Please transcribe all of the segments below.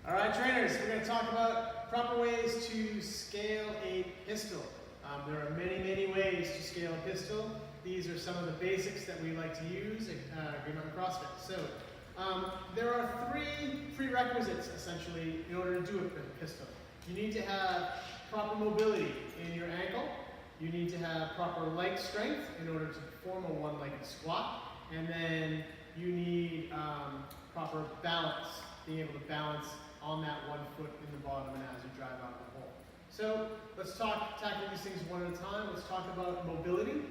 All right, trainers, we're going to talk about proper ways to scale a pistol. There are many ways to scale a pistol. These are some of the basics that we like to use at Green Mountain CrossFit. So, there are three prerequisites, essentially, in order to do a pistol. You need to have proper mobility in your ankle. You need to have proper leg strength in order to perform a one-legged squat. And then you need proper balance, being able to balance on that one foot in the bottom and as you drive out of the hole. So let's tackle these things one at a time. Let's talk about mobility.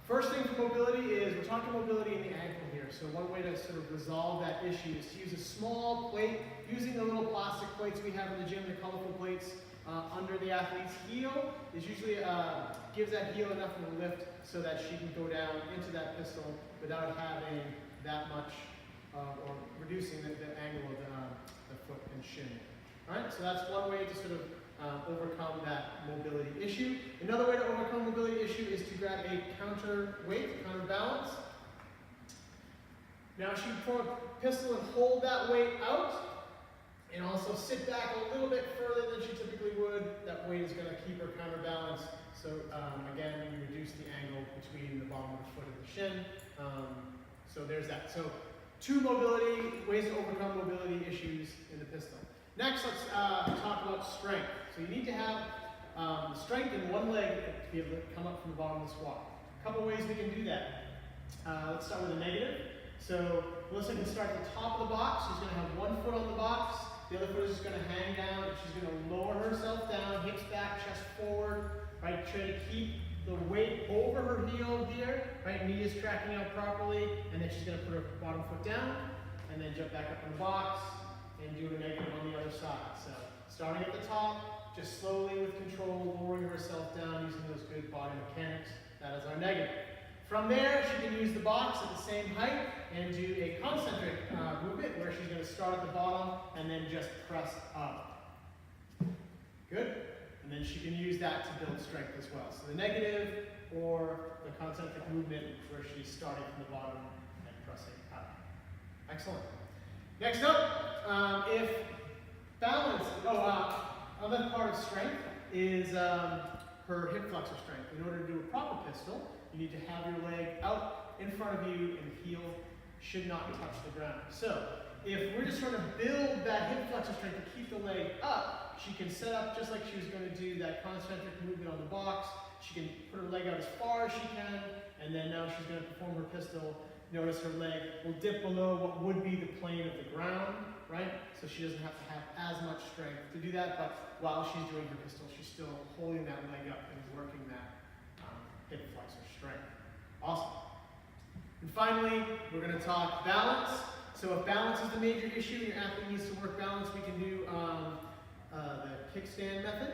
First thing for mobility is we're talking mobility in the ankle here. So one way to sort of resolve that issue is to use a small plate, using the little plastic plates we have in the gym, the colorful plates under the athlete's heel. Is usually gives that heel enough of a lift so that she can go down into that pistol without having that much or reducing the angle of the foot and shin. All right, so that's one way to sort of overcome that mobility issue. Another way to overcome mobility issue is to grab a counterweight, counterbalance. Now she can form a pistol and hold that weight out, and also sit back a little bit further than she typically would. That weight is going to keep her counterbalanced. So again, you reduce the angle between the bottom of the foot and the shin. So there's that. So two ways to overcome mobility issues in the pistol. Next, let's talk about strength. So you need to have strength in one leg to be able to come up from the bottom of the squat. A couple ways we can do that. Let's start with a negative. So Melissa can start at the top of the box. She's going to have one foot on the box. The other foot is just going to hang down. And she's going to lower herself down, hips back, chest forward. Right, try to keep the weight over her heel here. Right, knee is tracking out properly, and then she's going to put her bottom foot down, and then jump back up in the box and do a negative on the other side. So starting at the top, just slowly with control, lowering herself down using those good body mechanics. That is our negative. From there, she can use the box at the same height and do a concentric movement where she's going to start at the bottom and then just press up. Good. And then she can use that to build strength as well. So the negative or the concentric movement where she's starting from the bottom and pressing up. Excellent. Next up, if balance, another part of strength is her hip flexor strength. In order to do a proper pistol, you need to have your leg out in front of you and heel should not touch the ground. So if we're just trying to build that hip flexor strength to keep the leg up, she can set up just like she was going to do that concentric movement on the box. She can put her leg out as far as she can, and then now she's going to perform her pistol. Notice her leg will dip below what would be the plane of the ground, right? So she doesn't have to have as much strength to do that, but while she's doing her pistol, she's still holding that leg up and working that hip flexor strength. Awesome. And finally, we're going to talk balance. So if balance is the major issue and your athlete needs to work balance, we can do the kickstand method.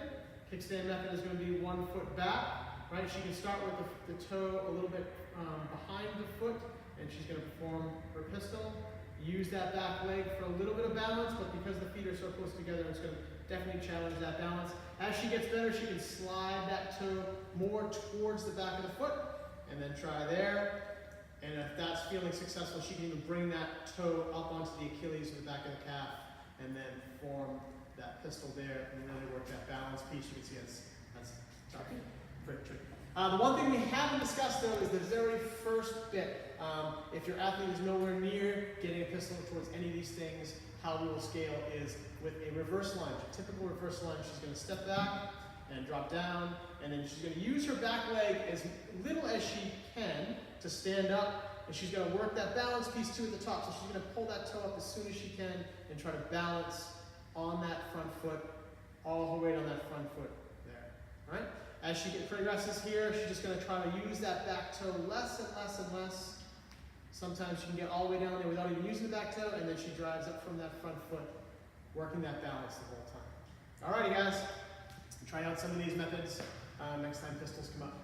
Kickstand method is going to be 1 foot back, right? She can start with the toe a little bit behind the foot, and she's going to perform her pistol. Use that back leg for a little bit of balance, but because the feet are so close together, it's going to definitely challenge that balance. As she gets better, she can slide that toe more towards the back of the foot, and then try there. And if that's feeling successful, she can even bring that toe up onto the Achilles or the back of the calf, and then form that pistol there and really work that balance piece. You can see that's pretty tricky. The one thing we haven't discussed though is the very first bit. If your athlete is nowhere near getting a pistol towards any of these things, how we will scale is with a reverse lunge. A typical reverse lunge, she's going to step back and drop down, and then she's going to use her back leg as little as she can to stand up, and she's going to work that balance piece too at the top. So she's going to pull that toe up as soon as she can and try to balance on that front foot, all her weight on that front foot there. All right? As she progresses here, she's just going to try to use that back toe less and less and less. Sometimes she can get all the way down there without even using the back toe, and then she drives up from that front foot, working that balance the whole time. All righty, guys. Try out some of these methods next time pistols come up.